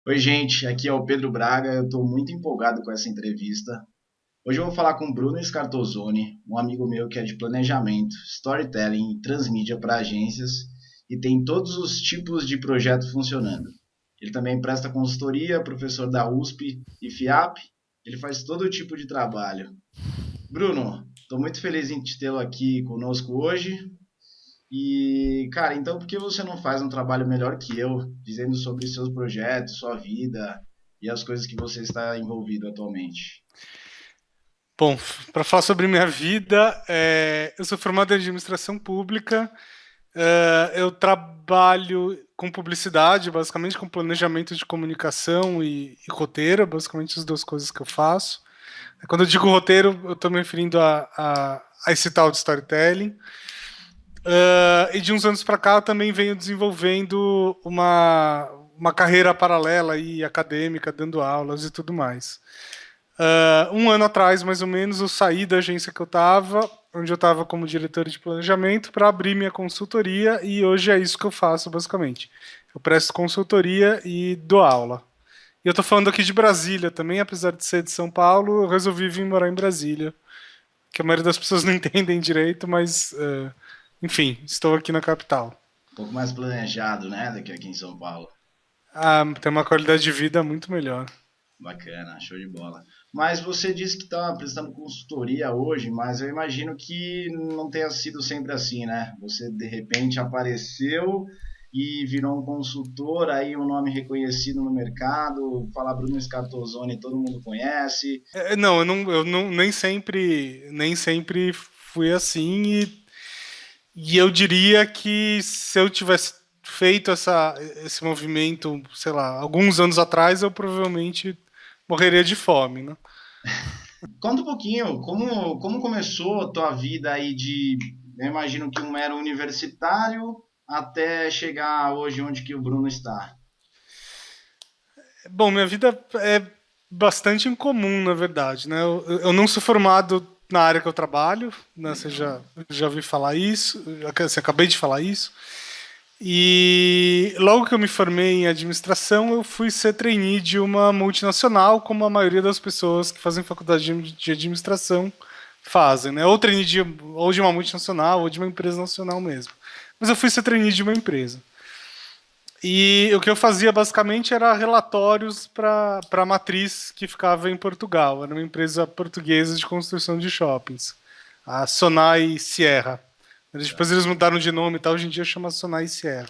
Oi, gente, aqui é o Pedro Braga. Eu estou muito empolgado com essa entrevista. Hoje eu vou falar com o Bruno Scartozoni, um amigo meu que é de planejamento, storytelling e transmídia para agências e tem todos os tipos de projeto funcionando. Ele também presta consultoria, professor da USP e FIAP. Ele faz todo tipo de trabalho. Bruno, estou muito feliz em te tê-lo aqui conosco hoje. E, cara, então por que você não faz um trabalho melhor que eu, dizendo sobre seus projetos, sua vida e as coisas que você está envolvido atualmente? Bom, para falar sobre minha vida, eu sou formado em administração pública, eu trabalho com publicidade, basicamente com planejamento de comunicação e roteiro, basicamente as duas coisas que eu faço. Quando eu digo roteiro, eu estou me referindo a esse tal de storytelling. E de uns anos para cá, eu também venho desenvolvendo uma carreira paralela e acadêmica, dando aulas e tudo mais. Um ano atrás, mais ou menos, eu saí da agência que eu estava, onde eu estava como diretor de planejamento, para abrir minha consultoria e hoje é isso que eu faço, basicamente. Eu presto consultoria e dou aula. E eu estou falando aqui de Brasília também, apesar de ser de São Paulo, eu resolvi vir morar em Brasília, que a maioria das pessoas não entendem direito, mas, enfim, estou aqui na capital. Um pouco mais planejado, né, do que aqui em São Paulo. Tem uma qualidade de vida muito melhor. Bacana, show de bola. Mas você disse que está prestando consultoria hoje, mas eu imagino que não tenha sido sempre assim, né? Você de repente apareceu e virou um consultor, aí um nome reconhecido no mercado, falar Bruno Scartozoni, todo mundo conhece. Não, eu não, nem sempre fui assim e eu diria que se eu tivesse feito esse movimento, sei lá, alguns anos atrás, eu provavelmente morreria de fome, né? Conta um pouquinho, como começou a tua vida aí de, eu imagino que um mero universitário, até chegar hoje onde que o Bruno está. Bom, minha vida é bastante incomum, na verdade, né? Eu não sou formado na área que eu trabalho, né? Você Legal. já ouviu falar isso, você acabei de falar isso. E logo que eu me formei em administração, eu fui ser trainee de uma multinacional, como a maioria das pessoas que fazem faculdade de administração fazem, né? Ou trainee ou de uma multinacional, ou de uma empresa nacional mesmo. Mas eu fui ser trainee de uma empresa. E o que eu fazia basicamente era relatórios para a matriz que ficava em Portugal. Era uma empresa portuguesa de construção de shoppings, a Sonai Sierra. Depois eles mudaram de nome e tal, hoje em dia chama Sonai Sierra.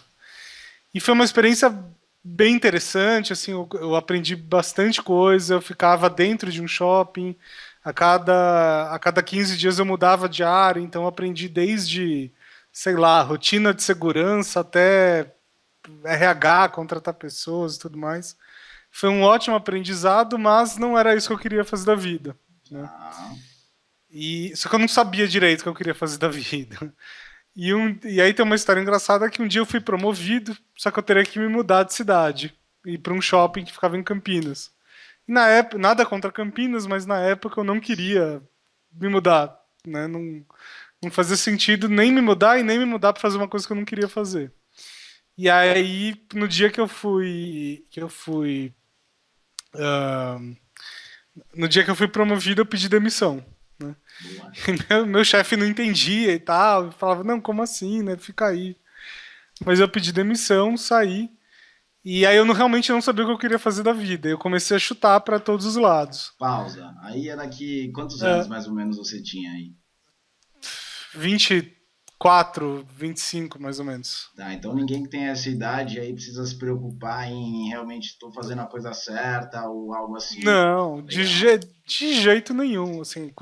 E foi uma experiência bem interessante, assim, eu aprendi bastante coisa, eu ficava dentro de um shopping, a cada 15 dias eu mudava de área, então eu aprendi desde, sei lá, rotina de segurança até RH, contratar pessoas e tudo mais. Foi um ótimo aprendizado, mas não era isso que eu queria fazer da vida, né? Ah, Só que eu não sabia direito o que eu queria fazer da vida. E aí tem uma história engraçada que um dia eu fui promovido, só que eu teria que me mudar de cidade e ir para um shopping que ficava em Campinas. E na época, nada contra Campinas, mas na época eu não queria me mudar, né? Não fazia sentido nem me mudar e nem me mudar para fazer uma coisa que eu não queria fazer. E aí, no dia no dia que eu fui promovido, eu pedi demissão, né? boa. E meu chefe não entendia e tal, falava, não, como assim, né? Fica aí. Mas eu pedi demissão, saí. E aí eu realmente não sabia o que eu queria fazer da vida. Eu comecei a chutar para todos os lados. Pausa. Aí era que. Quantos anos Uh, mais ou menos você tinha aí? 24, 25 mais ou menos. Tá, então ninguém que tem essa idade aí precisa se preocupar em realmente estou fazendo a coisa certa ou algo assim. Não, Legal. de jeito nenhum. Assim,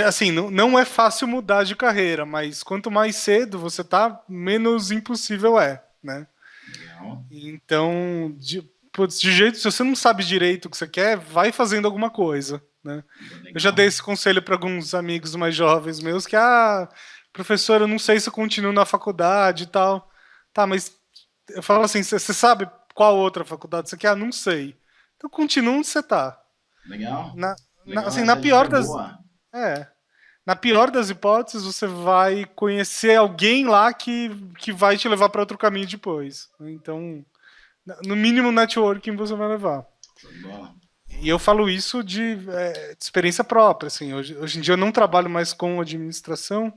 assim, não é fácil mudar de carreira, mas quanto mais cedo você tá, menos impossível é, né? Legal. Então, putz, de jeito, se você não sabe direito o que você quer, vai fazendo alguma coisa, né? Eu já dei Legal. esse conselho para alguns amigos mais jovens meus que, professor, eu não sei se eu continuo na faculdade e tal. Tá, mas eu falo assim, você sabe qual outra faculdade você quer? Ah, não sei. Então continua onde você tá. Legal. Na, Legal, assim, na essa dica pior é das, boa. é, na pior das hipóteses, você vai conhecer alguém lá que vai te levar para outro caminho depois. Então, No mínimo networking você vai levar. Bom. E eu falo isso de experiência própria. Assim, hoje em dia eu não trabalho mais com administração,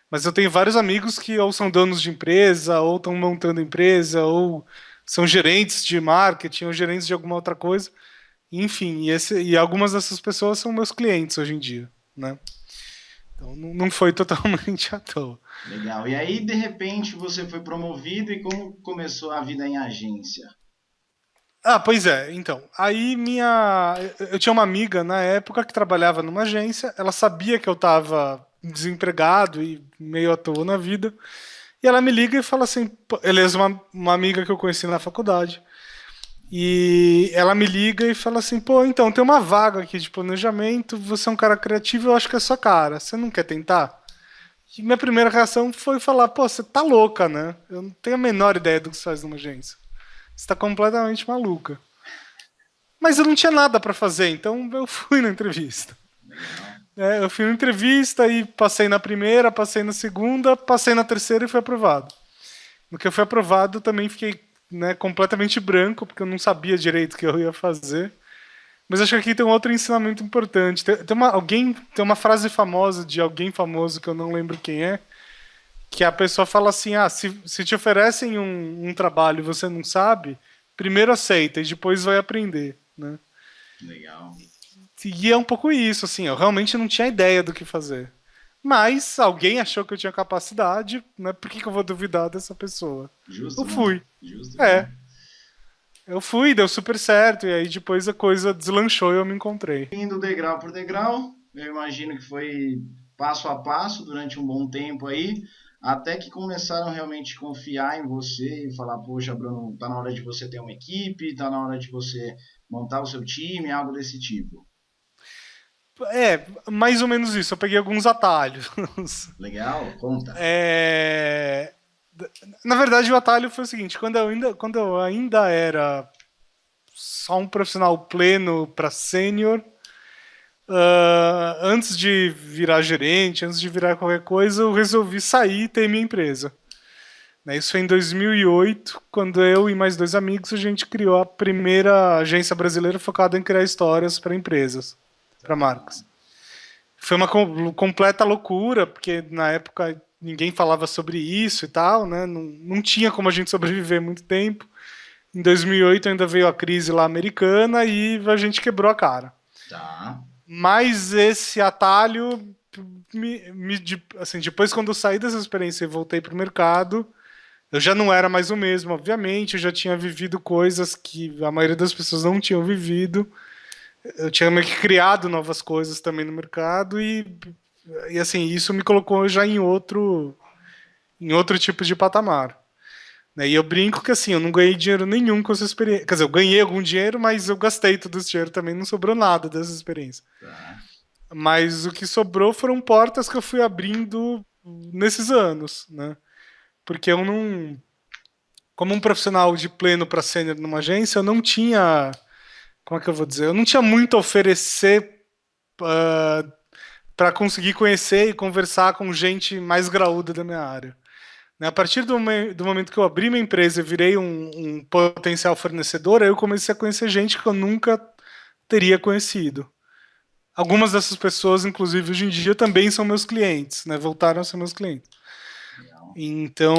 mas eu tenho vários amigos que ou são donos de empresa, ou estão montando empresa, ou são gerentes de marketing, ou gerentes de alguma outra coisa. Enfim, e algumas dessas pessoas são meus clientes hoje em dia, né? Então não foi totalmente à toa. Legal. E aí, de repente, você foi promovido e como começou a vida em agência? Ah, pois é. Então, aí eu tinha uma amiga na época que trabalhava numa agência. Ela sabia que eu estava desempregado e meio à toa na vida. E ela me liga e fala assim, beleza, uma amiga que eu conheci na faculdade. E ela me liga e fala assim, pô, então tem uma vaga aqui de planejamento. Você é um cara criativo, eu acho que é sua cara. Você não quer tentar? E minha primeira reação foi falar, pô, você tá louca, né? Eu não tenho a menor ideia do que você faz numa agência. Você tá completamente maluca. Mas eu não tinha nada para fazer, então eu fui na entrevista. Legal. Eu fui na entrevista e passei na primeira, passei na segunda, passei na terceira e fui aprovado. No que eu fui aprovado, eu também fiquei, né, completamente branco, porque eu não sabia direito o que eu ia fazer. Mas acho que aqui tem um outro ensinamento importante. Tem uma frase famosa de alguém famoso que eu não lembro quem é, que a pessoa fala assim: ah, se te oferecem um trabalho e você não sabe, primeiro aceita e depois vai aprender, né? Legal. E é um pouco isso, assim, eu realmente não tinha ideia do que fazer. Mas alguém achou que eu tinha capacidade, né? Por que, que eu vou duvidar dessa pessoa? Eu Justo, não? fui. Justo, É, sim. eu fui, deu super certo, e aí depois a coisa deslanchou e eu me encontrei. Indo degrau por degrau, eu imagino que foi passo a passo durante um bom tempo aí, até que começaram realmente a confiar em você e falar, poxa, Bruno, tá na hora de você ter uma equipe, tá na hora de você montar o seu time, algo desse tipo. É, mais ou menos isso, eu peguei alguns atalhos. Legal? Conta. É, na verdade, o atalho foi o seguinte: quando eu ainda era só um profissional pleno para sênior, antes de virar gerente, antes de virar qualquer coisa, eu resolvi sair e ter minha empresa. Né, isso foi em 2008, quando eu e mais dois amigos a gente criou a primeira agência brasileira focada em criar histórias para empresas, para Tá. marcas. Foi uma completa loucura, porque na época ninguém falava sobre isso e tal, né? Não tinha como a gente sobreviver muito tempo. Em 2008 ainda veio a crise lá americana e a gente quebrou a cara. Tá. Mas esse atalho, assim, depois quando eu saí dessa experiência e voltei para o mercado, eu já não era mais o mesmo, obviamente. Eu já tinha vivido coisas que a maioria das pessoas não tinham vivido. Eu tinha meio que criado novas coisas também no mercado e assim, isso me colocou já em outro tipo de patamar. Né? E eu brinco que assim, eu não ganhei dinheiro nenhum com essa experiência. Quer dizer, eu ganhei algum dinheiro, mas eu gastei todo esse dinheiro também, não sobrou nada dessa experiência. Tá. Mas o que sobrou foram portas que eu fui abrindo nesses anos, né? Porque eu não, como um profissional de pleno para sênior numa agência, eu não tinha, como é que eu vou dizer? Eu não tinha muito a oferecer para conseguir conhecer e conversar com gente mais graúda da minha área. Né, a partir do momento que eu abri minha empresa e virei um potencial fornecedor, aí eu comecei a conhecer gente que eu nunca teria conhecido. Algumas dessas pessoas, inclusive, hoje em dia também são meus clientes, né? Voltaram a ser meus clientes. Legal. Então,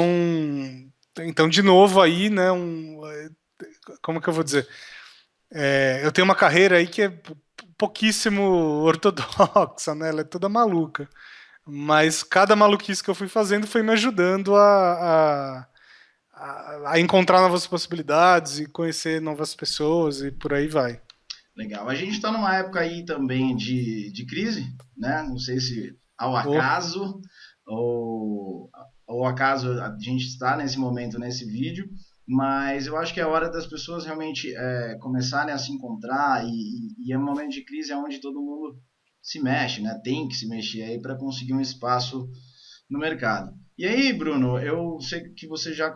então de novo aí, né? Como que eu vou dizer? Eu tenho uma carreira aí que é pouquíssimo ortodoxa, né? Ela é toda maluca. Mas cada maluquice que eu fui fazendo foi me ajudando a encontrar novas possibilidades e conhecer novas pessoas e por aí vai. Legal. A gente está numa época aí também de crise, né? Não sei se ao Oh, acaso ou ao acaso a gente está nesse momento, nesse vídeo, mas eu acho que é hora das pessoas realmente começarem a se encontrar e é um momento de crise onde todo mundo se mexe, né? Tem que se mexer aí para conseguir um espaço no mercado. E aí, Bruno, eu sei que você já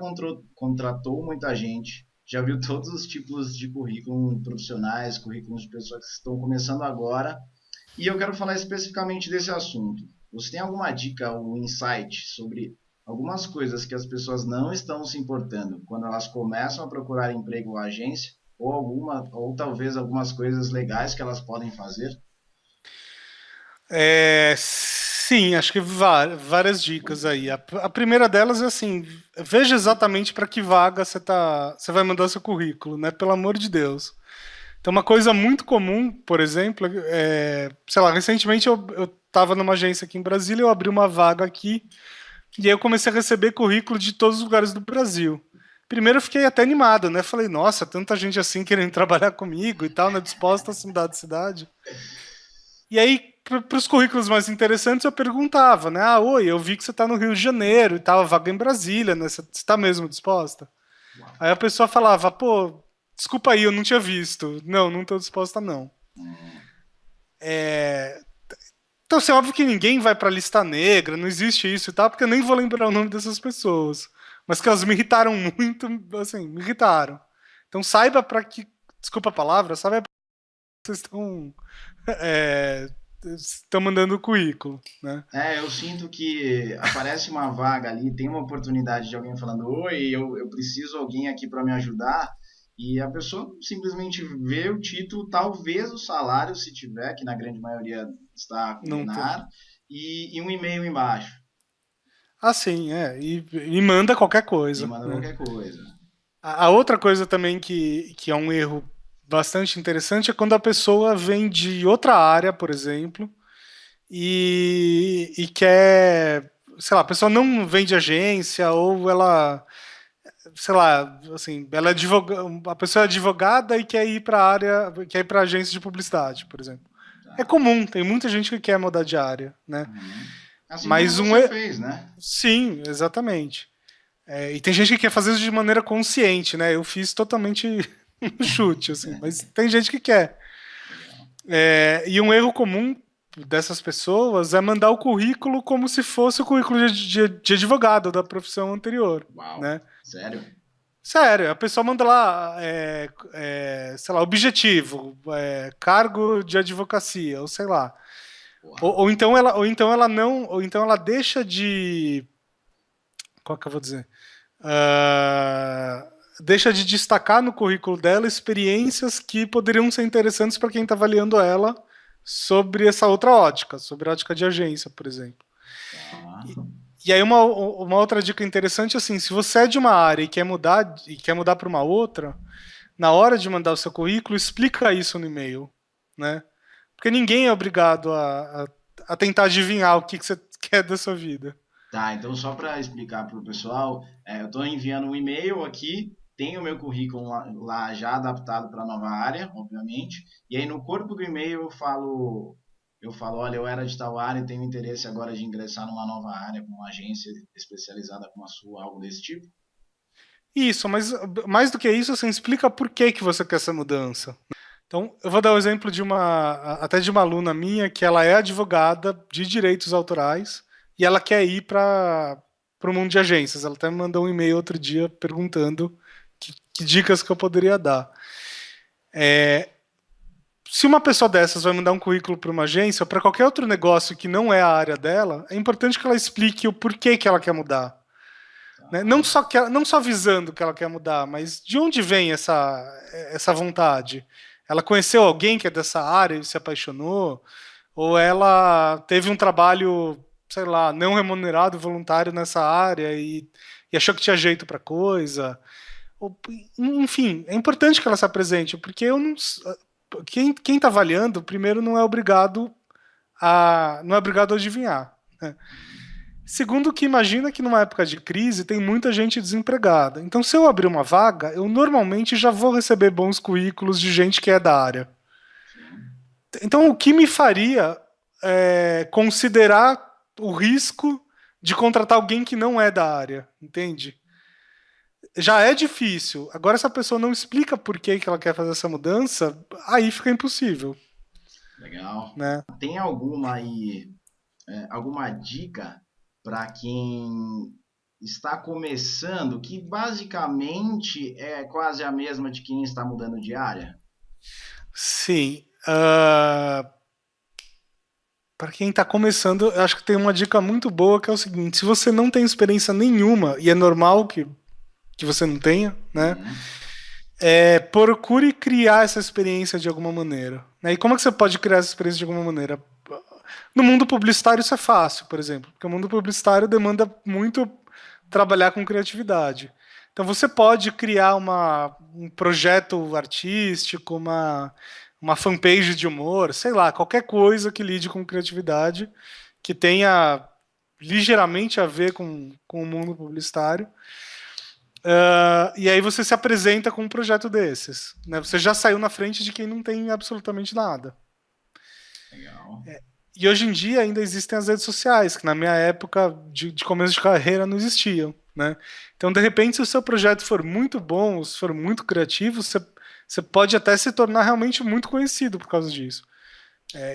contratou muita gente, já viu todos os tipos de currículo profissionais, currículos de pessoas que estão começando agora, e eu quero falar especificamente desse assunto. Você tem alguma dica ou insight sobre algumas coisas que as pessoas não estão se importando quando elas começam a procurar emprego ou agência, ou talvez algumas coisas legais que elas podem fazer? Sim, acho que várias dicas aí. A primeira delas é assim: veja exatamente para que vaga você vai mandar seu currículo, né? Pelo amor de Deus. Então, uma coisa muito comum, por exemplo, sei lá, recentemente eu estava numa agência aqui em Brasília, eu abri uma vaga aqui e aí eu comecei a receber currículo de todos os lugares do Brasil. Primeiro eu fiquei até animado, né? Falei, nossa, tanta gente assim querendo trabalhar comigo e tal, né? Disposta a se mudar de cidade. E aí, para os currículos mais interessantes, eu perguntava, né? Ah, oi, eu vi que você está no Rio de Janeiro e tal, vaga em Brasília, né? Você está mesmo disposta? Uau. Aí a pessoa falava, pô, desculpa aí, eu não tinha visto. Não, não estou disposta, não. Hum, Então, assim, é óbvio que ninguém vai pra lista negra, não existe isso e tal, porque eu nem vou lembrar o nome dessas pessoas. Mas que elas me irritaram muito, assim, me irritaram. Então saiba pra que. Desculpa a palavra, saiba pra que vocês estão mandando o currículo, né? eu sinto que aparece uma vaga ali, tem uma oportunidade de alguém falando: Oi, eu preciso de alguém aqui para me ajudar. E a pessoa simplesmente vê o título, talvez o salário, se tiver, que na grande maioria está a Não tem. condenar, e um e-mail embaixo. Ah, sim, e manda qualquer E coisa, manda né? qualquer coisa. A outra coisa também que é um erro bastante interessante é quando a pessoa vem de outra área, por exemplo, e quer, sei lá, a pessoa não vem de agência ou ela, sei lá, assim, ela é a pessoa é advogada e quer ir para a área, quer ir para agência de publicidade, por exemplo. É Tá? comum, tem muita gente que quer mudar de área, né? Uhum. Assim como Mas você fez, né? sim, exatamente. E tem gente que quer fazer isso de maneira consciente, né? Eu fiz totalmente no chute, assim, mas tem gente que quer. Legal. E um erro comum dessas pessoas é mandar o currículo como se fosse o currículo de advogado da profissão anterior, Uau. né? Sério? Sério, a pessoa manda lá, sei lá, objetivo, cargo de advocacia, ou sei lá. Uau. Ou então ela deixa de, qual que eu vou dizer? Ah, deixa de destacar no currículo dela experiências que poderiam ser interessantes para quem está avaliando ela sobre essa outra ótica, sobre a ótica de agência, por exemplo. Tá. E aí uma outra dica interessante assim, se você é de uma área e quer mudar para uma outra, na hora de mandar o seu currículo, explica isso no e-mail, né? Porque ninguém é obrigado a tentar adivinhar o que você quer da sua vida. Tá, então só para explicar para o pessoal, eu estou enviando um e-mail aqui, tem o meu currículo lá já adaptado para a nova área, obviamente, e aí no corpo do e-mail eu falo, olha, eu era de tal área e tenho interesse agora de ingressar numa nova área, com uma agência especializada como a sua, algo desse tipo. Isso, mas mais do que isso, assim, explica por que que você quer essa mudança. Então, eu vou dar o exemplo até de uma aluna minha que ela é advogada de direitos autorais e ela quer ir para o mundo de agências. Ela até me mandou um e-mail outro dia perguntando que dicas que eu poderia dar. Se uma pessoa dessas vai mandar um currículo para uma agência ou para qualquer outro negócio que não é a área dela, é importante que ela explique o porquê que ela quer mudar. Né? Tá. Não só avisando que ela quer mudar, mas de onde vem essa vontade? Ela conheceu alguém que é dessa área e se apaixonou? Ou ela teve um trabalho, sei lá, não remunerado, voluntário nessa área e achou que tinha jeito para coisa? Ou, enfim, é importante que ela se apresente, porque eu não, quem está avaliando, primeiro, não é obrigado a adivinhar. Né? Segundo, que imagina que numa época de crise tem muita gente desempregada. Então, se eu abrir uma vaga, eu normalmente já vou receber bons currículos de gente que é da área. Sim. Então, o que me faria considerar o risco de contratar alguém que não é da área, entende? Já é difícil. Agora, se a pessoa não explica por que ela quer fazer essa mudança, aí fica impossível, Legal. né? Tem alguma aí, alguma dica para quem está começando, que basicamente é quase a mesma de quem está mudando de área? Sim. para quem está começando, eu acho que tem uma dica muito boa que é o seguinte: se você não tem experiência nenhuma, e é normal que você não tenha, né? Uhum. Procure criar essa experiência de alguma maneira. Né? E como é que você pode criar essa experiência de alguma maneira? No mundo publicitário isso é fácil, por exemplo, porque o mundo publicitário demanda muito trabalhar com criatividade. Então você pode criar um projeto artístico, uma fanpage de humor, sei lá, qualquer coisa que lide com criatividade, que tenha ligeiramente a ver com o mundo publicitário. E aí você se apresenta com um projeto desses. Né? Você já saiu na frente de quem não tem absolutamente nada. Legal. E hoje em dia ainda existem as redes sociais, que na minha época de começo de carreira não existiam. Né? Então, de repente, se o seu projeto for muito bom, se for muito criativo, você pode até se tornar realmente muito conhecido por causa disso.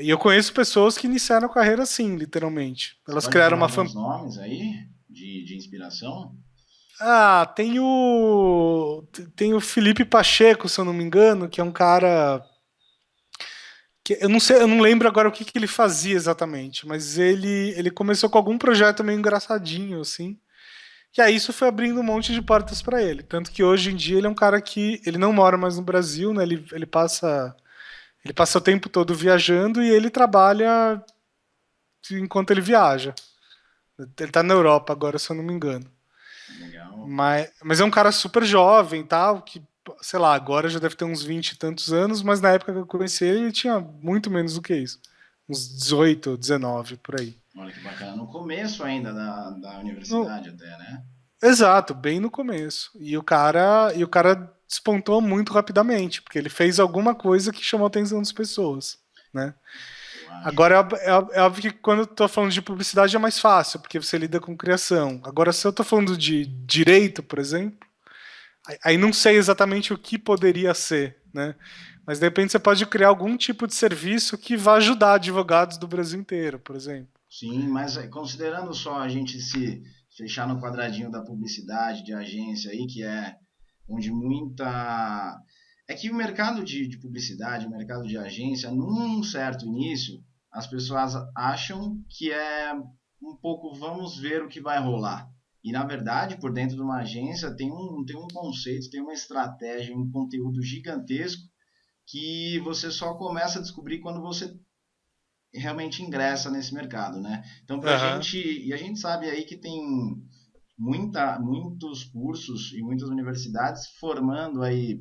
E eu conheço pessoas que iniciaram a carreira assim, literalmente. Você Elas pode criaram falar uma alguns fanpage. nomes aí de inspiração? Tem o Felipe Pacheco, se eu não me engano, que é um cara que eu não sei, eu não lembro agora o que ele fazia exatamente, mas ele começou com algum projeto meio engraçadinho assim. E aí isso foi abrindo um monte de portas para ele, tanto que hoje em dia ele é um cara que ele não mora mais no Brasil, né? Ele passa o tempo todo viajando e ele trabalha enquanto ele viaja. Ele tá na Europa agora, se eu não me engano. Legal. Mas é um cara super jovem e tal, que, sei lá, agora já deve ter uns 20 e tantos anos, mas na época que eu conheci ele, ele tinha muito menos do que isso. Uns 18, 19, por aí. Olha que bacana. No começo ainda da No- universidade até, né? Exato, bem no começo. E o cara despontou muito rapidamente, porque ele fez alguma coisa que chamou a atenção das pessoas, né? Eu acho. Agora, é óbvio que quando eu tô falando de publicidade é mais fácil, porque você lida com criação. Agora, se eu tô falando de direito, por exemplo, aí não sei exatamente o que poderia ser, né? Mas de repente você pode criar algum tipo de serviço que vá ajudar advogados do Brasil inteiro, por exemplo. Sim, mas considerando só a gente se fechar no quadradinho da publicidade, de agência aí, que é onde muita. É que o mercado de publicidade, o mercado de agência, num certo início, as pessoas acham que é um pouco vamos ver o que vai rolar. E na verdade, por dentro de uma agência, tem um conceito, tem uma estratégia, um conteúdo gigantesco que você só começa a descobrir quando você realmente ingressa nesse mercado, né? Então, pra Aham. gente, e a gente sabe aí que tem muitos cursos e muitas universidades formando aí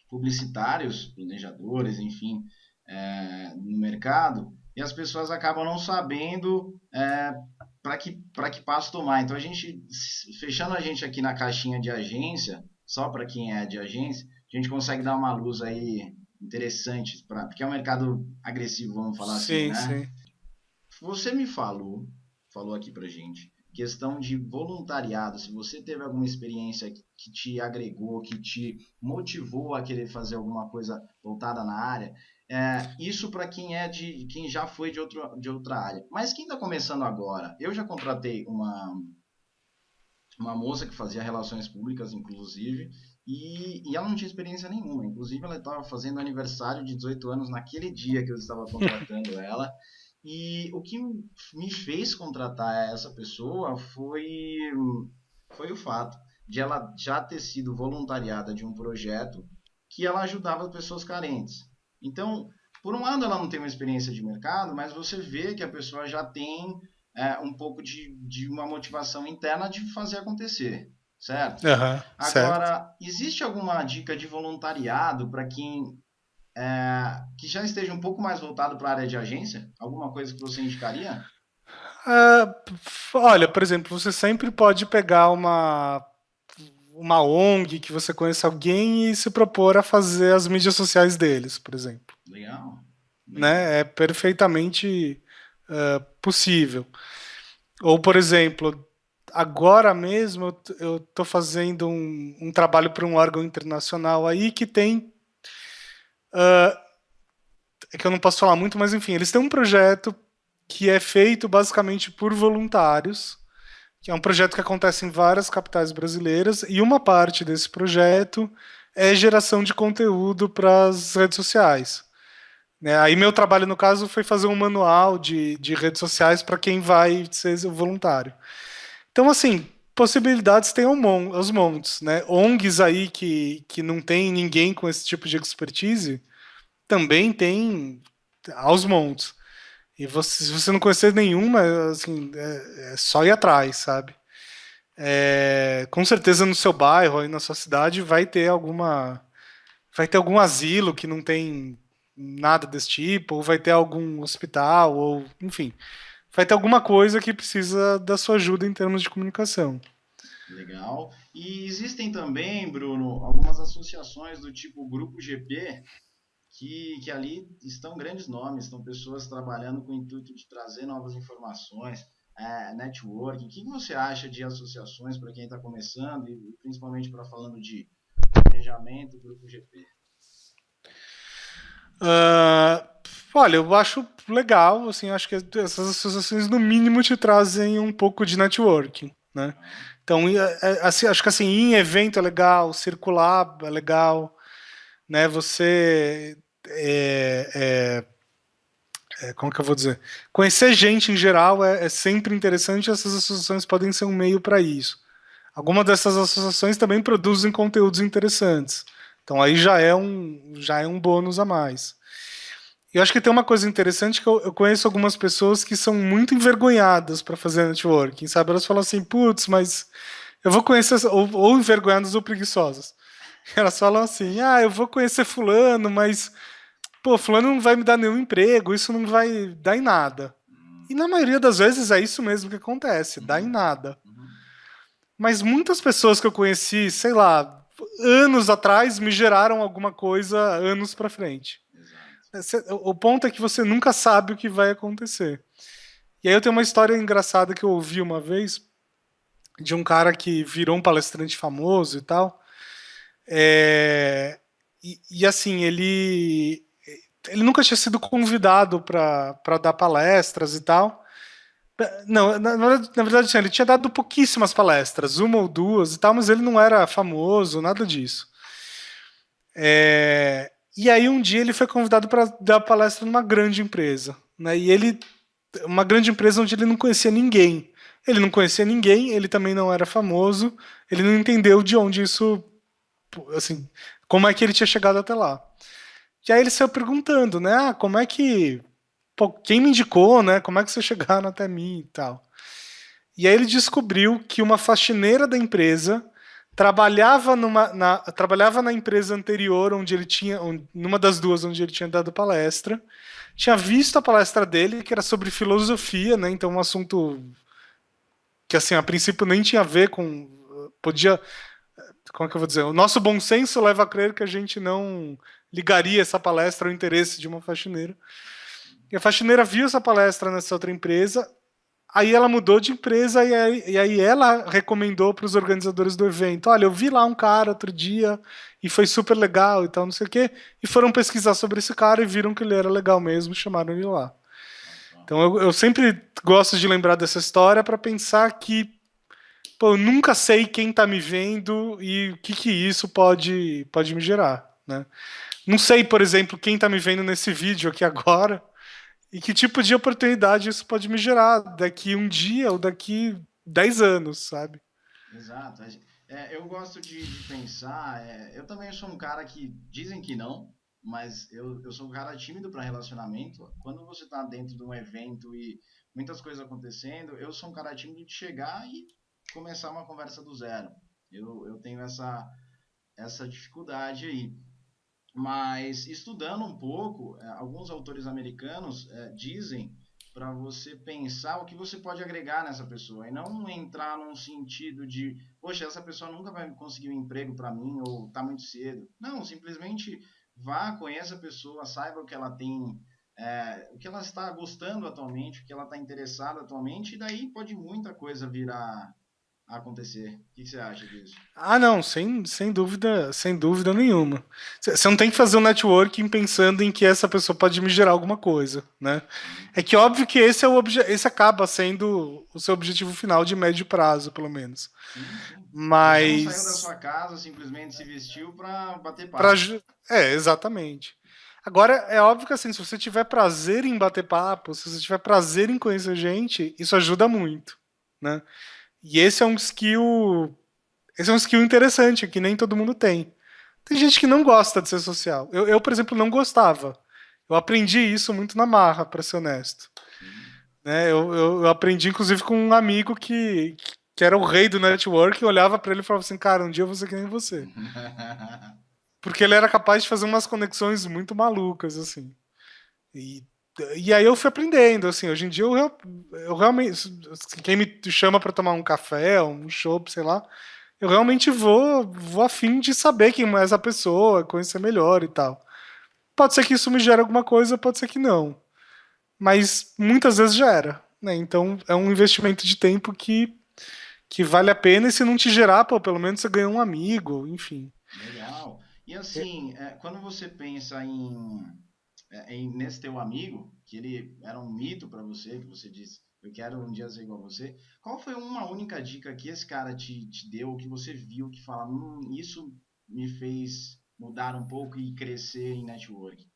publicitários, planejadores, enfim, no mercado, e as pessoas acabam não sabendo para que passo tomar. Então, fechando a gente aqui na caixinha de agência, só para quem é de agência, a gente consegue dar uma luz aí interessante, porque é um mercado agressivo, vamos falar assim, Sim, né? sim. Você me falou aqui pra gente, questão de voluntariado, se você teve alguma experiência que te agregou, que te motivou a querer fazer alguma coisa voltada na área, isso para quem já foi de outra área. Mas quem está começando agora, eu já contratei uma moça que fazia relações públicas, inclusive, e ela não tinha experiência nenhuma. Inclusive, ela estava fazendo aniversário de 18 anos naquele dia que eu estava contratando ela. E o que me fez contratar essa pessoa foi o fato de ela já ter sido voluntariada de um projeto que ela ajudava pessoas carentes. Então, por um lado, ela não tem uma experiência de mercado, mas você vê que a pessoa já tem um pouco de uma motivação interna de fazer acontecer, certo? Aham, certo. Agora, existe alguma dica de voluntariado para quem que já esteja um pouco mais voltado para a área de agência? Alguma coisa que você indicaria? Olha, por exemplo, você sempre pode pegar uma ONG que você conheça alguém e se propor a fazer as mídias sociais deles, por exemplo. Legal, legal. Né? É perfeitamente possível. Ou, por exemplo, agora mesmo eu estou fazendo um trabalho para um órgão internacional aí que tem. É que eu não posso falar muito, mas enfim, eles têm um projeto que é feito basicamente por voluntários, que é um projeto que acontece em várias capitais brasileiras, e uma parte desse projeto é geração de conteúdo para as redes sociais. né? Aí meu trabalho, no caso, foi fazer um manual de redes sociais para quem vai ser voluntário. Então, assim, possibilidades tem aos montes, né? ONGs aí que não tem ninguém com esse tipo de expertise, também tem aos montes. E você, se você não conhecer nenhuma, assim, é só ir atrás, sabe? Com certeza no seu bairro, aí na sua cidade, vai ter algum asilo que não tem nada desse tipo, ou vai ter algum hospital, ou enfim, vai ter alguma coisa que precisa da sua ajuda em termos de comunicação. Legal. E existem também, Bruno, algumas associações do tipo Grupo GP, que ali estão grandes nomes, estão pessoas trabalhando com o intuito de trazer novas informações, networking. O que você acha de associações para quem está começando e principalmente para falando de planejamento, Grupo GP? Uh, olha, eu acho legal, assim, acho que essas associações no mínimo te trazem um pouco de networking, né? Legal. Então, assim, acho que assim, ir em evento é legal, circular é legal, né? Você como que eu vou dizer? Conhecer gente em geral é sempre interessante e essas associações podem ser um meio para isso. Algumas dessas associações também produzem conteúdos interessantes. Então aí já é um bônus a mais. Eu acho que tem uma coisa interessante que eu conheço algumas pessoas que são muito envergonhadas para fazer networking, sabe? Elas falam assim, putz, mas eu vou conhecer, ou envergonhadas ou preguiçosas. Elas falam assim, eu vou conhecer fulano, mas pô, fulano não vai me dar nenhum emprego, isso não vai dar em nada. E na maioria das vezes é isso mesmo que acontece, dá em Uhum, nada. uhum, Mas muitas pessoas que eu conheci, sei lá, anos atrás, me geraram alguma coisa anos pra frente. exato. O ponto é que você nunca sabe o que vai acontecer. E aí eu tenho uma história engraçada que eu ouvi uma vez de um cara que virou um palestrante famoso e tal. Assim, ele nunca tinha sido convidado para dar palestras e tal. Não, na verdade, assim, ele tinha dado pouquíssimas palestras, uma ou duas e tal, mas ele não era famoso, nada disso. E aí um dia ele foi convidado para dar palestra numa grande empresa, né? Uma grande empresa onde ele não conhecia ninguém. Ele não conhecia ninguém, ele também não era famoso, ele não entendeu de onde isso, assim, como é que ele tinha chegado até lá. E aí ele saiu perguntando, né? Como é que, pô, quem me indicou, né? Como é que vocês chegaram até mim e tal. E aí ele descobriu que uma faxineira da empresa trabalhava na empresa anterior, onde ele tinha, numa das duas onde ele tinha dado palestra, tinha visto a palestra dele, que era sobre filosofia, né? Então um assunto que assim, a princípio nem tinha a ver com, podia, como é que eu vou dizer? O nosso bom senso leva a crer que a gente não ligaria essa palestra ao interesse de uma faxineira. E a faxineira viu essa palestra nessa outra empresa. Aí ela mudou de empresa e aí ela recomendou para os organizadores do evento: olha, eu vi lá um cara outro dia e foi super legal e tal, não sei o quê. E foram pesquisar sobre esse cara e viram que ele era legal mesmo, chamaram ele lá. Olha só. Então eu sempre gosto de lembrar dessa história para pensar que pô, eu nunca sei quem está me vendo e o que isso pode me gerar, né? Não sei, por exemplo, quem está me vendo nesse vídeo aqui agora, e que tipo de oportunidade isso pode me gerar daqui um dia ou daqui 10 anos, sabe? Exato. Eu gosto de pensar. Eu também sou um cara que dizem que não, mas eu sou um cara tímido para relacionamento. Quando você está dentro de um evento e muitas coisas acontecendo, eu sou um cara tímido de chegar e começar uma conversa do zero. Eu tenho essa dificuldade aí. Mas estudando um pouco, alguns autores americanos dizem para você pensar o que você pode agregar nessa pessoa e não entrar num sentido de, poxa, essa pessoa nunca vai conseguir um emprego para mim ou tá muito cedo. Não, simplesmente vá, conheça a pessoa, saiba o que ela tem, o que ela está gostando atualmente, o que ela está interessada atualmente, e daí pode muita coisa vir a acontecer. O que você acha disso? Ah, não, sem dúvida nenhuma. Você não tem que fazer um networking pensando em que essa pessoa pode me gerar alguma coisa, né? Sim. É que óbvio que esse acaba sendo o seu objetivo final de médio prazo, pelo menos. Sim, sim. Você não saiu da Mas sua casa, simplesmente se vestiu para bater para papo. exatamente. Agora, é óbvio que assim, se você tiver prazer em bater papo, se você tiver prazer em conhecer gente, isso ajuda muito, né? E esse é um skill interessante que nem todo mundo tem. Tem gente que não gosta de ser social. Por exemplo, não gostava. Eu aprendi isso muito na marra, para ser honesto. Sim. Né? Eu aprendi, inclusive, com um amigo que era o rei do network, e olhava para ele e falava assim, cara, um dia eu vou ser que nem você. Porque ele era capaz de fazer umas conexões muito malucas, assim. E, e aí eu fui aprendendo, assim, hoje em dia eu realmente, quem me chama para tomar um café, um chopp, sei lá, eu realmente vou a fim de saber quem é essa pessoa, conhecer melhor e tal. Pode ser que isso me gere alguma coisa, pode ser que não. Mas muitas vezes gera, né? Então é um investimento de tempo que vale a pena e se não te gerar, pô, pelo menos você ganha um amigo, enfim. Legal. E assim, quando você pensa nesse teu amigo, que ele era um mito para você, que você disse, eu quero um dia ser igual a você, qual foi uma única dica que esse cara te deu, que você viu, que fala, isso me fez mudar um pouco e crescer em network?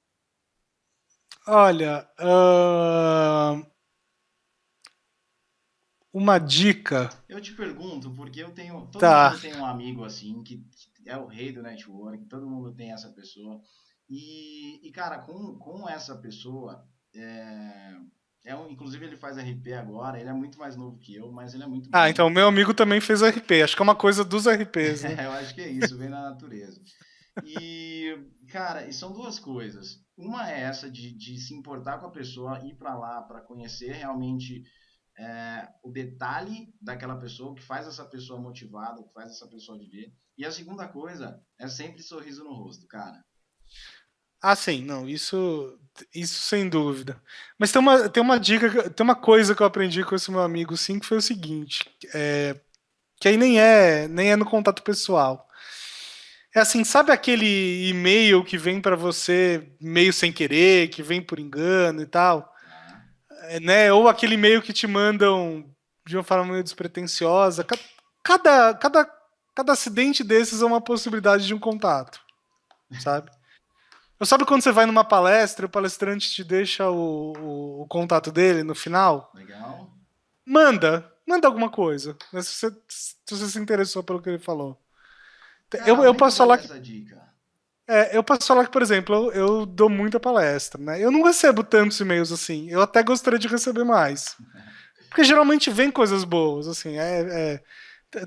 Olha, uma dica, Eu te pergunto, porque eu tenho, todo tá. mundo tem um amigo assim, que é o rei do network, todo mundo tem essa pessoa. Cara, com essa pessoa, inclusive ele faz RP agora, ele é muito mais novo que eu, mas ele é muito Ah, bom. então meu amigo também fez RP. Acho que é uma coisa dos RPs, né? Eu acho que é isso, vem na natureza. Cara, e são duas coisas. Uma é essa de se importar com a pessoa, ir para lá para conhecer realmente o detalhe daquela pessoa, o que faz essa pessoa motivada, o que faz essa pessoa viver. E a segunda coisa é sempre sorriso no rosto, cara. Ah, sim, não, isso sem dúvida. Mas tem uma dica, tem uma coisa que eu aprendi com esse meu amigo, sim, que foi o seguinte, que aí nem é no contato pessoal. É assim, sabe aquele e-mail que vem pra você meio sem querer, que vem por engano e tal? Tá? Né? Ou aquele e-mail que te mandam de uma forma meio despretensiosa. Cada, cada, cada acidente desses é uma possibilidade de um contato, sabe? Eu sabe quando você vai numa palestra e o palestrante te deixa o contato dele no final? Legal? Manda alguma coisa, né, se você se interessou pelo que ele falou. Cara, Eu muito posso boa falar essa dica. eu posso falar que, por exemplo, eu dou muita palestra, né? Eu não recebo tantos e-mails assim. Eu até gostaria de receber mais. Porque geralmente vem coisas boas, assim.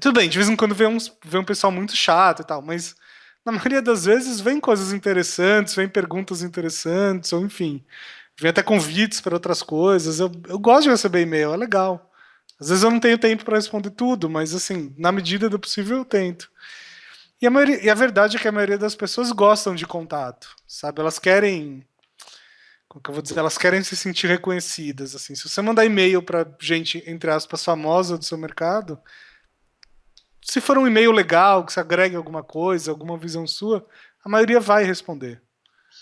Tudo bem, de vez em quando vem um pessoal muito chato e tal, mas na maioria das vezes vem coisas interessantes, vem perguntas interessantes, ou enfim, vem até convites para outras coisas. Eu gosto de receber e-mail, é legal. Às vezes eu não tenho tempo para responder tudo, mas assim, na medida do possível eu tento. E a verdade é que a maioria das pessoas gostam de contato, sabe? Elas querem, como que eu vou dizer, elas querem se sentir reconhecidas, assim. Se você mandar e-mail para gente, entre aspas, famosa do seu mercado, se for um e-mail legal, que se agregue alguma coisa, alguma visão sua, a maioria vai responder.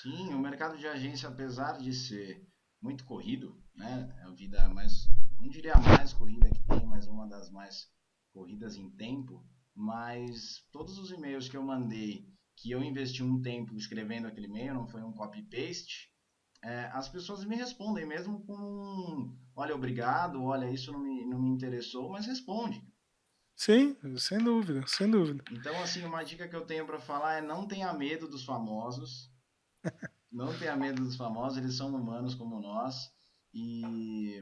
Sim, o mercado de agência, apesar de ser muito corrido, né? É a vida mais, não diria a mais corrida que tem, mas uma das mais corridas em tempo. Mas todos os e-mails que eu mandei, que eu investi um tempo escrevendo aquele e-mail, não foi um copy-paste, as pessoas me respondem mesmo com, olha, obrigado, olha, isso não me interessou, mas responde. Sim, sem dúvida, sem dúvida. Então, assim, uma dica que eu tenho para falar é não tenha medo dos famosos, não tenha medo dos famosos, eles são humanos como nós e,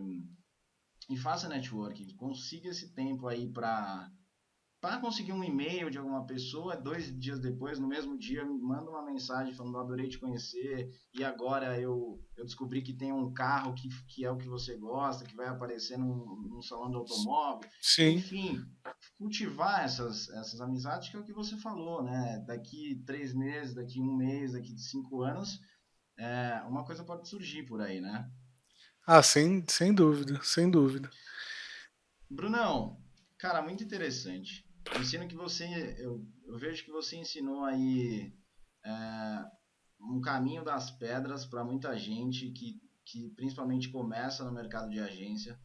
e faça networking, consiga esse tempo aí para conseguir um e-mail de alguma pessoa, 2 dias depois, no mesmo dia, me manda uma mensagem falando, adorei te conhecer, e agora eu descobri que tem um carro que é o que você gosta, que vai aparecer num salão de automóvel. Sim. Enfim, cultivar essas amizades, que é o que você falou, né? Daqui 3 meses, daqui um mês, daqui 5 anos, uma coisa pode surgir por aí, né? Ah, sem dúvida, sem dúvida. Brunão, cara, muito interessante. O ensino que eu vejo que você ensinou aí é, um caminho das pedras para muita gente que principalmente começa no mercado de agência,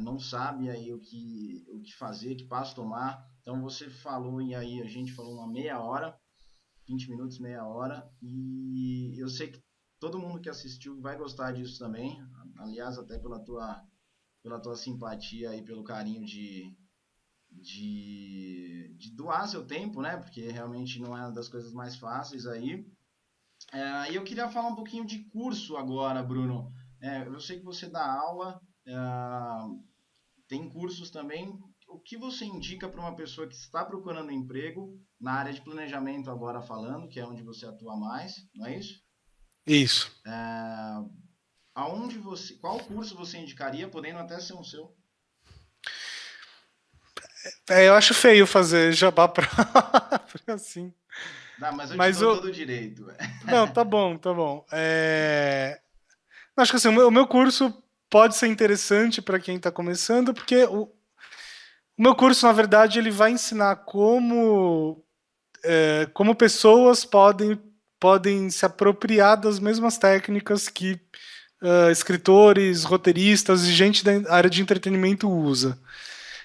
não sabe aí o que fazer, que passo tomar. Então você falou e aí a gente falou uma meia hora, 20 minutos, meia hora, e eu sei que todo mundo que assistiu vai gostar disso também. Aliás, até pela tua simpatia e pelo carinho de doar seu tempo, né? Porque realmente não é uma das coisas mais fáceis aí. E eu queria falar um pouquinho de curso agora, Bruno. Eu sei que você dá aula, tem cursos também. O que você indica para uma pessoa que está procurando emprego na área de planejamento agora falando, que é onde você atua mais, não é isso? Isso. Qual curso você indicaria, podendo até ser um seu? Eu acho feio fazer jabá pra assim. Mas eu te Mas dou eu. todo o direito. Não, tá bom, tá bom. Acho que assim, o meu curso pode ser interessante para quem está começando, porque o meu curso, na verdade, ele vai ensinar como pessoas podem se apropriar das mesmas técnicas que escritores, roteiristas e gente da área de entretenimento usa.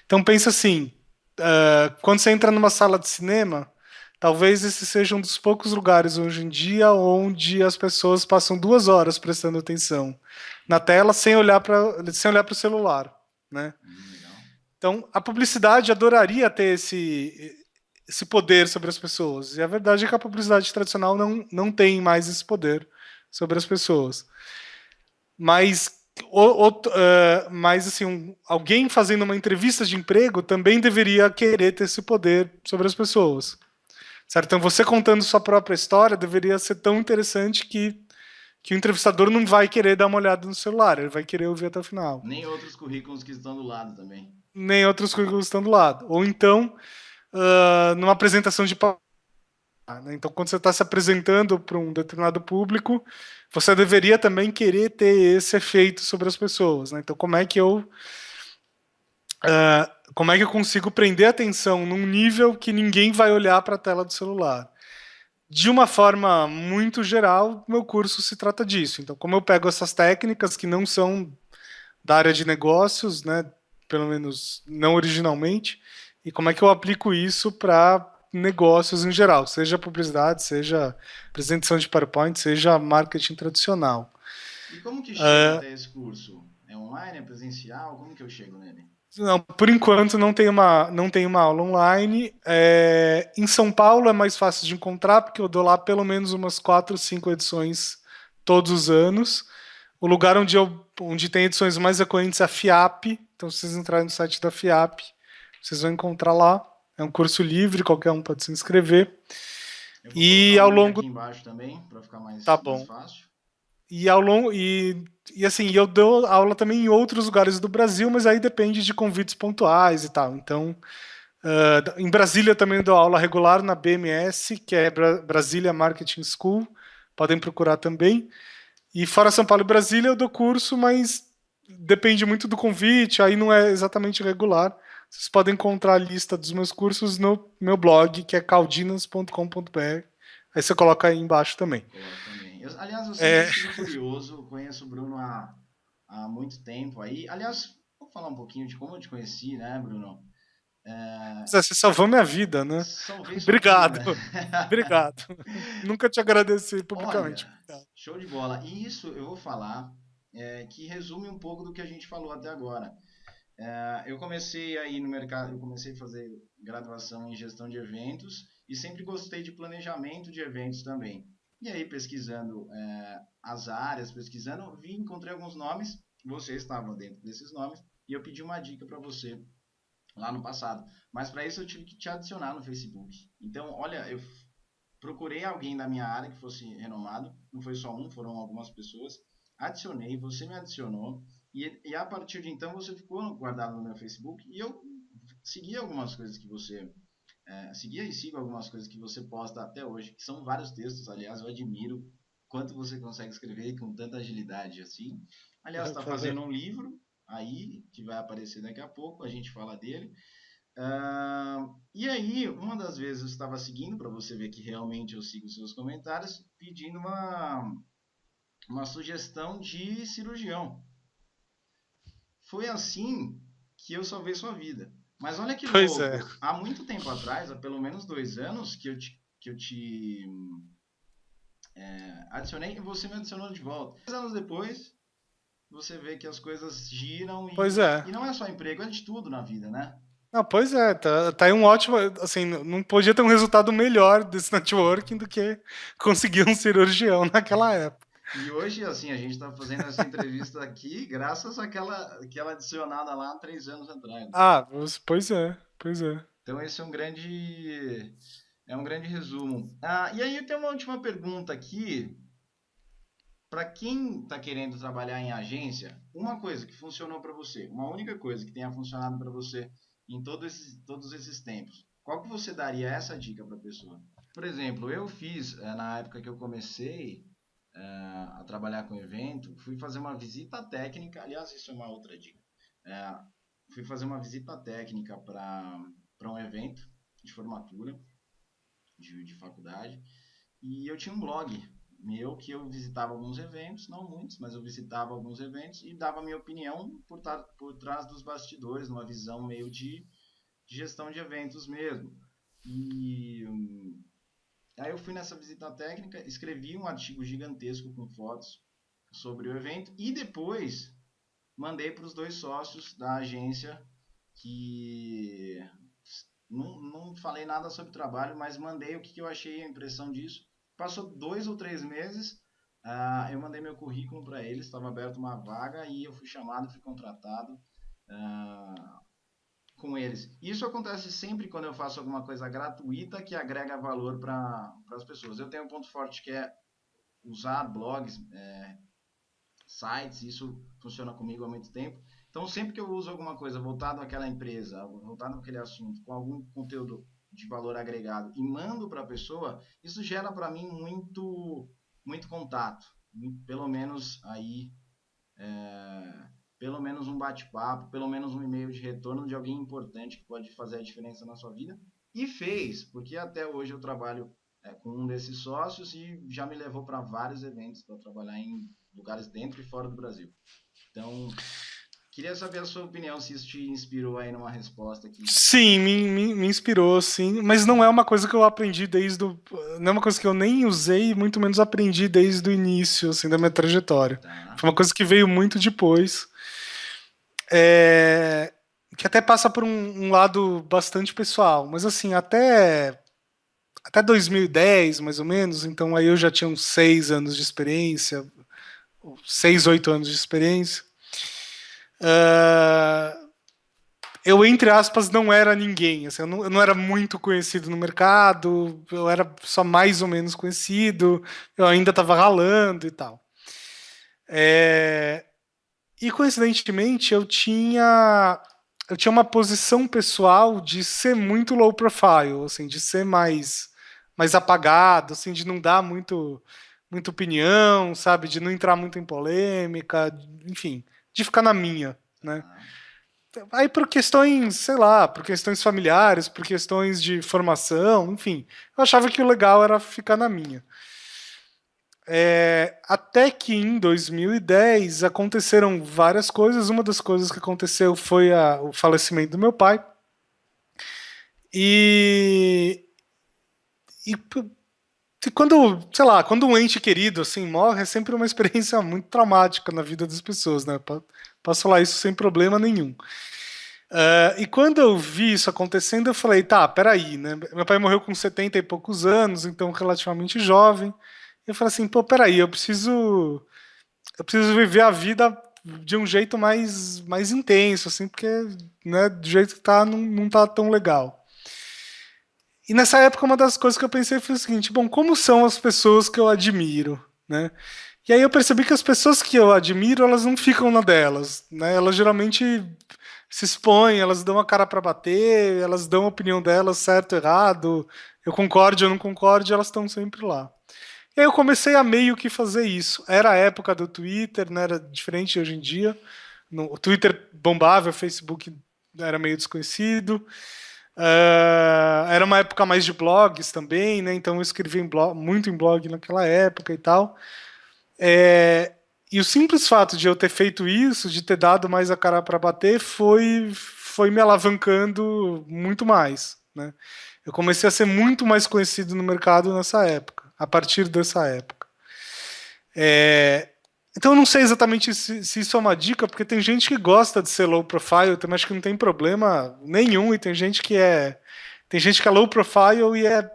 Então pensa assim, quando você entra numa sala de cinema, talvez esse seja um dos poucos lugares hoje em dia onde as pessoas passam 2 horas prestando atenção na tela sem olhar para o celular, né? Legal. Então a publicidade adoraria ter esse poder sobre as pessoas. E a verdade é que a publicidade tradicional não tem mais esse poder sobre as pessoas. Mas, mas assim, alguém fazendo uma entrevista de emprego também deveria querer ter esse poder sobre as pessoas. Certo? Então, você contando sua própria história deveria ser tão interessante que o entrevistador não vai querer dar uma olhada no celular, ele vai querer ouvir até o final. Nem outros currículos que estão do lado também. Nem outros currículos estão do lado. Ou então, numa apresentação de né? Então, quando você está se apresentando para um determinado público, você deveria também querer ter esse efeito sobre as pessoas. Né? Então, como é que eu consigo prender a atenção num nível que ninguém vai olhar para a tela do celular? De uma forma muito geral, meu curso se trata disso. Então, como eu pego essas técnicas que não são da área de negócios, né, pelo menos não originalmente, e como é que eu aplico isso para negócios em geral, seja publicidade, seja apresentação de PowerPoint, seja marketing tradicional. E como que chega até esse curso? É online, é presencial? Como que eu chego nele? Não, por enquanto não tem uma aula online. Em São Paulo é mais fácil de encontrar, porque eu dou lá pelo menos umas 4, 5 edições todos os anos. O lugar onde tem edições mais recorrentes é a FIAP. Então, se vocês entrarem no site da FIAP, vocês vão encontrar lá. É um curso livre, qualquer um pode se inscrever. Eu vou colocar E o ao link longo. aqui embaixo também, para ficar Tá mais bom. fácil. E ao longo. E assim, eu dou aula também em outros lugares do Brasil, mas aí depende de convites pontuais e tal. Então, em Brasília também dou aula regular na BMS, que é Brasília Marketing School. Podem procurar também. E fora São Paulo e Brasília eu dou curso, mas depende muito do convite, aí não é exatamente regular. Vocês podem encontrar a lista dos meus cursos no meu blog, que é caldinas.com.br. Aí você coloca aí embaixo também. Coloco também. Aliás, eu sempre É, tive curioso, conheço o Bruno há muito tempo aí. Aliás, vou falar um pouquinho de como eu te conheci, né, Bruno? você salvou minha vida, né? Salvei sua Obrigado. vida. Obrigado. Nunca te agradeci publicamente. Olha, show de bola. E isso eu vou falar que resume um pouco do que a gente falou até agora. Eu comecei aí no mercado, eu comecei a fazer graduação em gestão de eventos e sempre gostei de planejamento de eventos também. E aí, pesquisando as áreas, encontrei alguns nomes, você estava dentro desses nomes, e eu pedi uma dica para você lá no passado. Mas para isso eu tive que te adicionar no Facebook. Então, olha, eu procurei alguém da minha área que fosse renomado, não foi só um, foram algumas pessoas. Adicionei, você me adicionou, e a partir de então você ficou guardado no meu Facebook, e eu segui algumas coisas que você seguia e sigo algumas coisas que você posta até hoje, que são vários textos, aliás, eu admiro quanto você consegue escrever com tanta agilidade assim. Aliás, está fazendo um livro aí, que vai aparecer daqui a pouco, a gente fala dele. E aí, uma das vezes eu estava seguindo, para você ver que realmente eu sigo seus comentários, pedindo uma sugestão de cirurgião. Foi assim que eu salvei sua vida. Mas olha que Pois é. louco, há muito tempo atrás, há pelo menos 2 anos, que eu te Adicionei e você me adicionou de volta. 3 anos depois, você vê que as coisas giram Pois é. e não é só emprego, é de tudo na vida, né? Não, pois é, tá aí um ótimo. Assim, não podia ter um resultado melhor desse networking do que conseguir um cirurgião naquela época. E hoje, assim, a gente está fazendo essa entrevista aqui graças àquela adicionada lá 3 anos atrás. Ah, pois é, pois é. Então esse é um grande resumo. E aí eu tenho uma última pergunta aqui. Para quem está querendo trabalhar em agência, uma coisa que funcionou para você, uma única coisa que tenha funcionado para você em todos esses tempos, qual que você daria essa dica para a pessoa? Por exemplo, eu fiz, na época que eu comecei a trabalhar com evento, fui fazer uma visita técnica, aliás, isso é uma outra dica. Fui fazer uma visita técnica para um evento de formatura de faculdade e eu tinha um blog meu que eu visitava alguns eventos, não muitos, mas eu visitava alguns eventos e dava minha opinião por trás dos bastidores, numa visão meio de gestão de eventos mesmo. E aí eu fui nessa visita técnica, escrevi um artigo gigantesco com fotos sobre o evento e depois mandei para os 2 sócios da agência que não falei nada sobre o trabalho, mas mandei o que eu achei, a impressão disso. Passou 2 ou 3 meses, eu mandei meu currículo para eles, estava aberta uma vaga e eu fui chamado, fui contratado com eles. Isso acontece sempre quando eu faço alguma coisa gratuita que agrega valor para as pessoas. Eu tenho um ponto forte que é usar blogs, sites, isso funciona comigo há muito tempo. Então, sempre que eu uso alguma coisa voltada àquela empresa, voltada àquele assunto, com algum conteúdo de valor agregado e mando para a pessoa, isso gera para mim muito contato. Pelo menos aí, pelo menos um bate-papo, pelo menos um e-mail de retorno de alguém importante que pode fazer a diferença na sua vida. E fez, porque até hoje eu trabalho com um desses sócios e já me levou para vários eventos para trabalhar em lugares dentro e fora do Brasil. Então, queria saber a sua opinião, se isso te inspirou aí numa resposta aqui. Sim, me inspirou, sim. Mas não é uma coisa que eu aprendi desde o. Não é uma coisa que eu nem usei, muito menos aprendi desde o início, assim, da minha trajetória. Tá. Foi uma coisa que veio muito depois. Que até passa por um lado bastante pessoal. Mas assim, até 2010, mais ou menos, então aí eu já tinha uns 6 anos de experiência, 6, 8 anos de experiência. Eu, entre aspas, não era ninguém. Assim, eu não era muito conhecido no mercado, eu era só mais ou menos conhecido, eu ainda estava ralando e tal. E coincidentemente eu tinha uma posição pessoal de ser muito low profile, assim, de ser mais apagado, assim, de não dar muita opinião, sabe, de não entrar muito em polêmica, enfim, de ficar na minha, né? Aí por questões, sei lá, por questões familiares, por questões de formação, enfim, eu achava que o legal era ficar na minha. Até que em 2010 aconteceram várias coisas. Uma das coisas que aconteceu foi o falecimento do meu pai. E quando, sei lá, quando um ente querido assim morre, é sempre uma experiência muito traumática na vida das pessoas, né? Posso falar isso sem problema nenhum. E quando eu vi isso acontecendo, eu falei, tá, peraí, né? Meu pai morreu com 70 e poucos anos, então relativamente jovem. Eu falei assim, pô, peraí, eu preciso viver a vida de um jeito mais intenso, assim, porque, né, do jeito que tá, não tá tão legal. E nessa época, uma das coisas que eu pensei foi o seguinte, bom, como são as pessoas que eu admiro, né? E aí eu percebi que as pessoas que eu admiro, elas não ficam na delas, né? Elas geralmente se expõem, elas dão a cara para bater, elas dão a opinião delas, certo, errado, eu concorde, eu não concorde, elas estão sempre lá. E aí eu comecei a meio que fazer isso. Era a época do Twitter, né? Era diferente de hoje em dia. O Twitter bombava, o Facebook era meio desconhecido. Era uma época mais de blogs também, né? Então eu escrevi muito em blog naquela época e tal. E o simples fato de eu ter feito isso, de ter dado mais a cara para bater, foi me alavancando muito mais, né? Eu comecei a ser muito mais conhecido no mercado nessa época, a partir dessa época. É, então eu não sei exatamente se isso é uma dica, porque tem gente que gosta de ser low profile, eu também acho que não tem problema nenhum, e tem gente que é. Tem gente que é low profile e é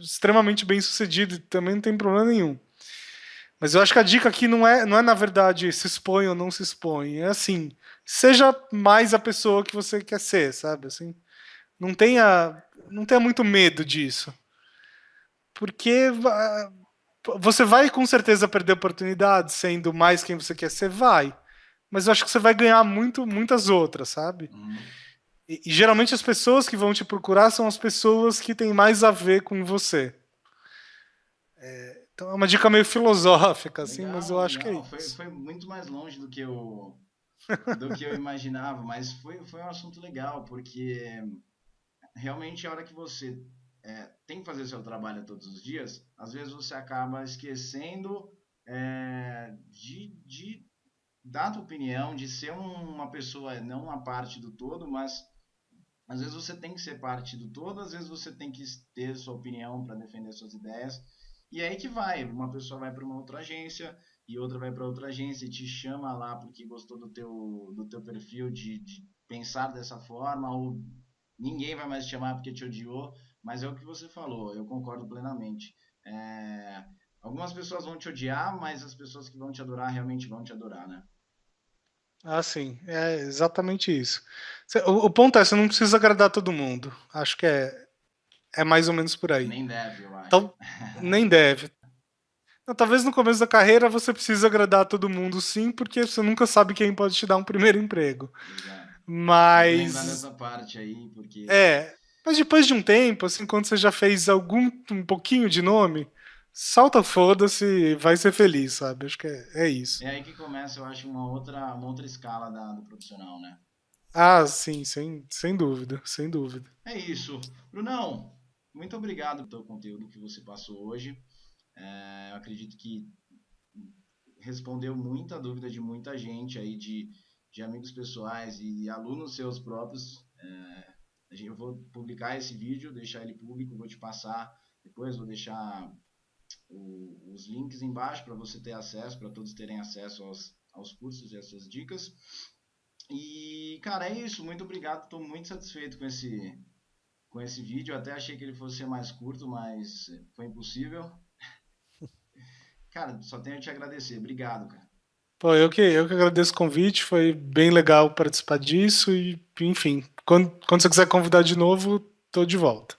extremamente bem sucedido, e também não tem problema nenhum. Mas eu acho que a dica aqui não é na verdade se expõe ou não se expõe. É assim, seja mais a pessoa que você quer ser, sabe? Assim, não tenha, não tenha muito medo disso. Porque você vai com certeza perder oportunidades sendo mais quem você quer ser, vai. Mas eu acho que você vai ganhar muitas outras, sabe? Uhum. E geralmente as pessoas que vão te procurar são as pessoas que têm mais a ver com você. Então é uma dica meio filosófica, assim, mas Legal, eu acho que é legal. isso. Foi muito mais longe do que eu imaginava, mas foi um assunto legal, porque realmente a hora que você tem que fazer seu trabalho todos os dias, às vezes você acaba esquecendo de dar a tua opinião, de ser uma pessoa, não uma parte do todo, mas às vezes você tem que ser parte do todo, às vezes você tem que ter sua opinião para defender suas ideias. E é aí que vai, uma pessoa vai para uma outra agência e outra vai para outra agência e te chama lá porque gostou do teu perfil de pensar dessa forma, ou ninguém vai mais te chamar porque te odiou, mas é o que você falou, eu concordo plenamente. É, algumas pessoas vão te odiar, mas as pessoas que vão te adorar realmente vão te adorar, né? Ah, sim, é exatamente isso. O ponto é, você não precisa agradar todo mundo. Acho que é mais ou menos por aí. Nem deve, eu acho. Então, nem deve. Então, talvez no começo da carreira você precise agradar todo mundo, sim, porque você nunca sabe quem pode te dar um primeiro emprego. Exato. Tem que lembrar Mas dessa parte aí, porque é, mas depois de um tempo, assim, quando você já fez um pouquinho de nome, salta foda-se e vai ser feliz, sabe? Acho que é isso. é aí que começa, eu acho, uma outra escala do profissional, né? Ah, sim, sem dúvida, sem dúvida. É isso. Brunão, muito obrigado pelo conteúdo que você passou hoje. Eu acredito que respondeu muita dúvida de muita gente aí, de amigos pessoais e alunos seus próprios. Eu vou publicar esse vídeo, deixar ele público, vou te passar depois, vou deixar os links embaixo para você ter acesso, para todos terem acesso aos cursos e às suas dicas. E, cara, é isso. Muito obrigado. Estou muito satisfeito com esse vídeo. Eu até achei que ele fosse ser mais curto, mas foi impossível. Cara, só tenho a te agradecer. Obrigado, cara. Pô, eu que agradeço o convite, foi bem legal participar disso e, enfim, quando você quiser convidar de novo, tô de volta.